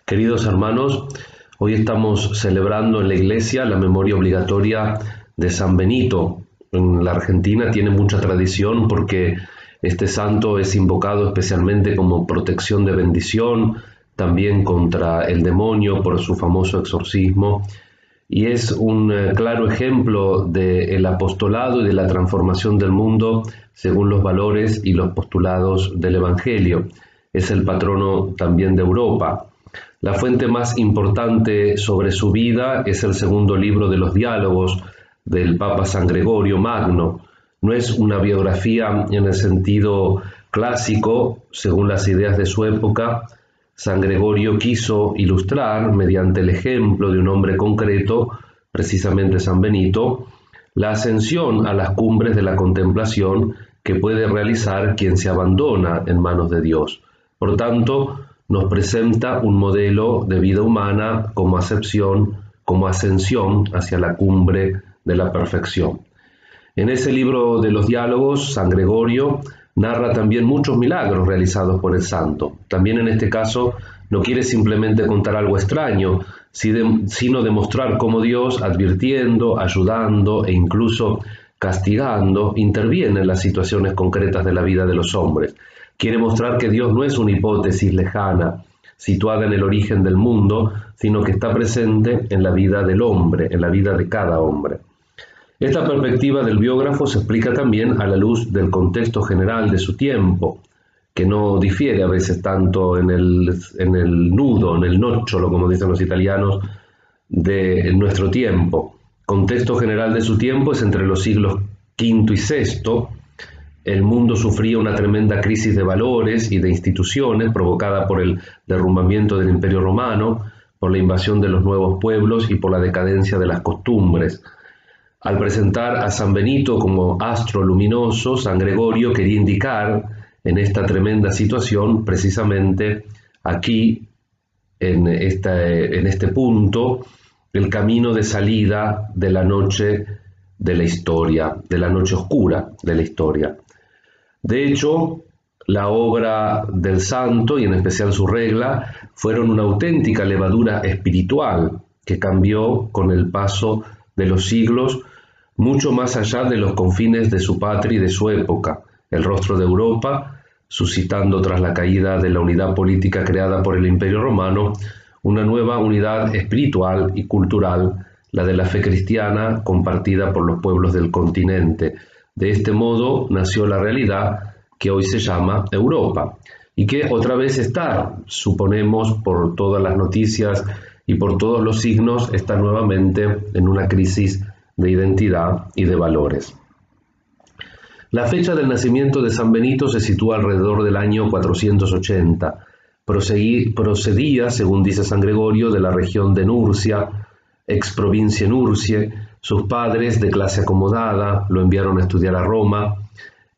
Queridos hermanos, hoy estamos celebrando en la iglesia la memoria obligatoria de San Benito. En la Argentina tiene mucha tradición porque este santo es invocado especialmente como protección de bendición, también contra el demonio por su famoso exorcismo, y es un claro ejemplo del apostolado y de la transformación del mundo según los valores y los postulados del Evangelio. Es el patrono también de Europa. La fuente más importante sobre su vida es el segundo libro de los Diálogos del Papa San Gregorio Magno. No es una biografía en el sentido clásico, según las ideas de su época. San Gregorio quiso ilustrar, mediante el ejemplo de un hombre concreto, precisamente San Benito, la ascensión a las cumbres de la contemplación que puede realizar quien se abandona en manos de Dios. Por tanto, nos presenta un modelo de vida humana como ascensión hacia la cumbre de la perfección. En ese libro de los Diálogos, San Gregorio narra también muchos milagros realizados por el santo. También en este caso no quiere simplemente contar algo extraño, sino demostrar cómo Dios, advirtiendo, ayudando e incluso castigando, interviene en las situaciones concretas de la vida de los hombres. Quiere mostrar que Dios no es una hipótesis lejana, situada en el origen del mundo, sino que está presente en la vida del hombre, en la vida de cada hombre. Esta perspectiva del biógrafo se explica también a la luz del contexto general de su tiempo, que no difiere a veces tanto en el nudo, en el nocciolo, como dicen los italianos, de nuestro tiempo. Contexto general de su tiempo es entre los siglos V y VI. El mundo sufría una tremenda crisis de valores y de instituciones provocada por el derrumbamiento del Imperio Romano, por la invasión de los nuevos pueblos y por la decadencia de las costumbres. Al presentar a San Benito como astro luminoso, San Gregorio quería indicar en esta tremenda situación, precisamente aquí, en este punto, el camino de salida de la noche de la historia, de la noche oscura de la historia. De hecho, la obra del santo, y en especial su regla, fueron una auténtica levadura espiritual que cambió con el paso de los siglos, mucho más allá de los confines de su patria y de su época, el rostro de Europa, suscitando tras la caída de la unidad política creada por el Imperio Romano, una nueva unidad espiritual y cultural, la de la fe cristiana compartida por los pueblos del continente. De este modo nació la realidad que hoy se llama Europa y que otra vez está, suponemos por todas las noticias y por todos los signos, está nuevamente en una crisis de identidad y de valores. La fecha del nacimiento de San Benito se sitúa alrededor del año 480. Procedía, según dice San Gregorio, de la región de Nurcia, ex provincia Nurcie. Sus padres, de clase acomodada, lo enviaron a estudiar a Roma.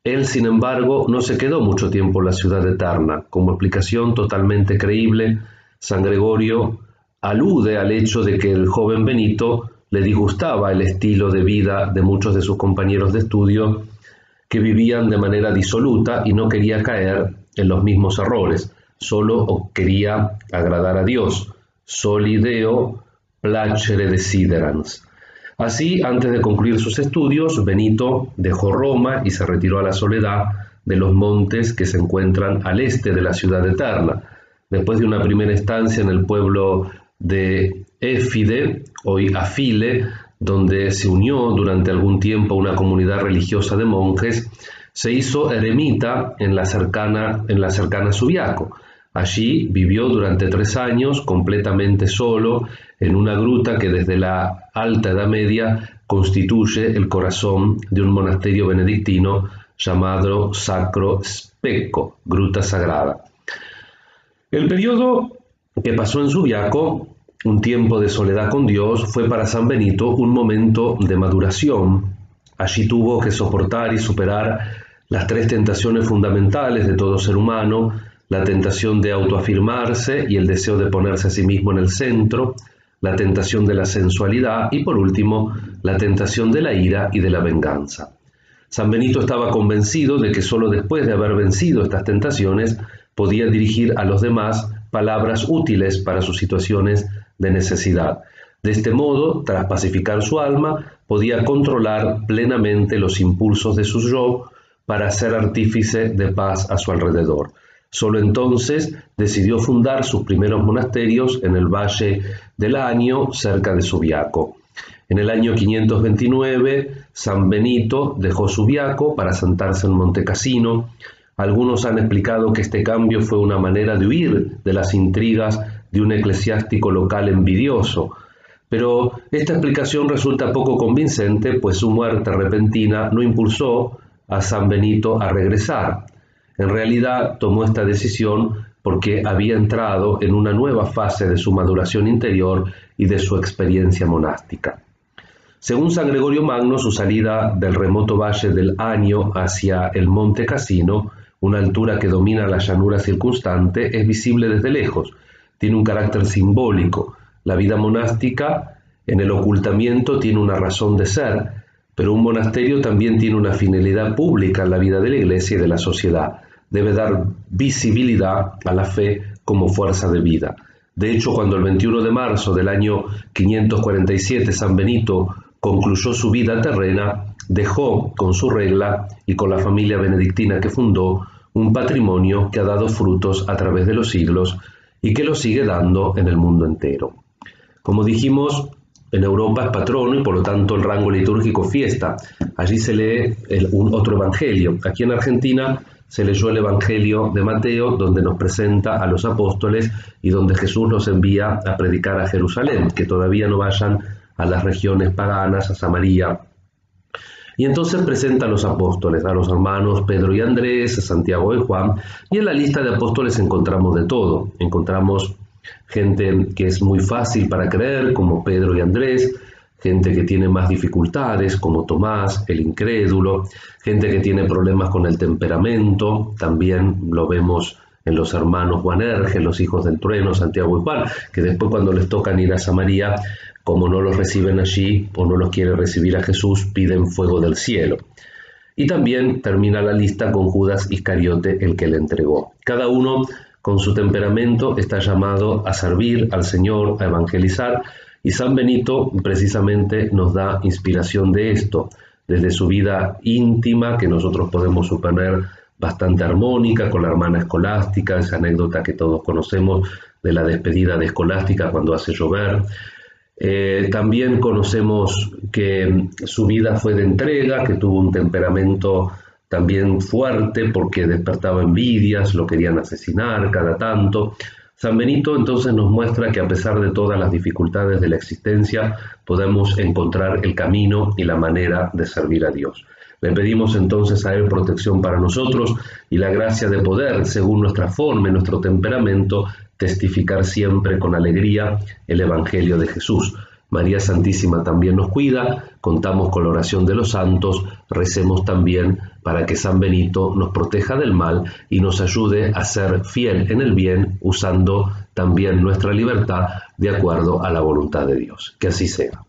Él, sin embargo, no se quedó mucho tiempo en la ciudad eterna. Como explicación totalmente creíble, San Gregorio alude al hecho de que el joven Benito le disgustaba el estilo de vida de muchos de sus compañeros de estudio que vivían de manera disoluta y no quería caer en los mismos errores, solo quería agradar a Dios. Soli Deo placere desiderans. Así, antes de concluir sus estudios, Benito dejó Roma y se retiró a la soledad de los montes que se encuentran al este de la ciudad eterna. Después de una primera estancia en el pueblo de Éfide, hoy Afile, donde se unió durante algún tiempo a una comunidad religiosa de monjes, se hizo eremita en la cercana Subiaco. Allí vivió durante 3 años completamente solo en una gruta que desde la Alta Edad Media constituye el corazón de un monasterio benedictino llamado Sacro Specco, Gruta Sagrada. El periodo que pasó en Subiaco, un tiempo de soledad con Dios, fue para San Benito un momento de maduración. Allí tuvo que soportar y superar las 3 tentaciones fundamentales de todo ser humano: la tentación de autoafirmarse y el deseo de ponerse a sí mismo en el centro, la tentación de la sensualidad y, por último, la tentación de la ira y de la venganza. San Benito estaba convencido de que solo después de haber vencido estas tentaciones podía dirigir a los demás palabras útiles para sus situaciones de necesidad. De este modo, tras pacificar su alma, podía controlar plenamente los impulsos de su yo para ser artífice de paz a su alrededor. Solo entonces decidió fundar sus primeros monasterios en el Valle del Año, cerca de Subiaco. En el año 529, San Benito dejó Subiaco para asentarse en Monte Cassino. Algunos han explicado que este cambio fue una manera de huir de las intrigas de un eclesiástico local envidioso, pero esta explicación resulta poco convincente, pues su muerte repentina no impulsó a San Benito a regresar. En realidad tomó esta decisión porque había entrado en una nueva fase de su maduración interior y de su experiencia monástica. Según San Gregorio Magno, su salida del remoto Valle del Año hacia el Monte Cassino, una altura que domina la llanura circunstante, es visible desde lejos. Tiene un carácter simbólico. La vida monástica en el ocultamiento tiene una razón de ser, pero un monasterio también tiene una finalidad pública en la vida de la Iglesia y de la sociedad. Debe dar visibilidad a la fe como fuerza de vida. De hecho, cuando el 21 de marzo del año 547 San Benito concluyó su vida terrena, dejó con su regla y con la familia benedictina que fundó un patrimonio que ha dado frutos a través de los siglos y que lo sigue dando en el mundo entero. Como dijimos, en Europa es patrono y por lo tanto el rango litúrgico fiesta. Allí se lee otro evangelio. Aquí en Argentina se leyó el Evangelio de Mateo, donde nos presenta a los apóstoles y donde Jesús los envía a predicar a Jerusalén, que todavía no vayan a las regiones paganas, a Samaria. Y entonces presenta a los apóstoles, a los hermanos Pedro y Andrés, a Santiago y Juan, y en la lista de apóstoles encontramos de todo. Encontramos gente que es muy fácil para creer, como Pedro y Andrés, gente que tiene más dificultades, como Tomás, el incrédulo, gente que tiene problemas con el temperamento, también lo vemos en los hermanos Boanerges, los hijos del trueno, Santiago y Juan, que después cuando les tocan ir a Samaria, como no los reciben allí o no los quiere recibir a Jesús, piden fuego del cielo. Y también termina la lista con Judas Iscariote, el que le entregó. Cada uno con su temperamento está llamado a servir al Señor, a evangelizar, y San Benito precisamente nos da inspiración de esto, desde su vida íntima, que nosotros podemos suponer bastante armónica, con la hermana Escolástica, esa anécdota que todos conocemos de la despedida de Escolástica cuando hace llover. También conocemos que su vida fue de entrega, que tuvo un temperamento también fuerte porque despertaba envidias, lo querían asesinar cada tanto. San Benito entonces nos muestra que a pesar de todas las dificultades de la existencia, podemos encontrar el camino y la manera de servir a Dios. Le pedimos entonces a Él protección para nosotros y la gracia de poder, según nuestra forma y nuestro temperamento, testificar siempre con alegría el Evangelio de Jesús. María Santísima también nos cuida, contamos con la oración de los santos, recemos también para que San Benito nos proteja del mal y nos ayude a ser fiel en el bien, usando también nuestra libertad de acuerdo a la voluntad de Dios. Que así sea.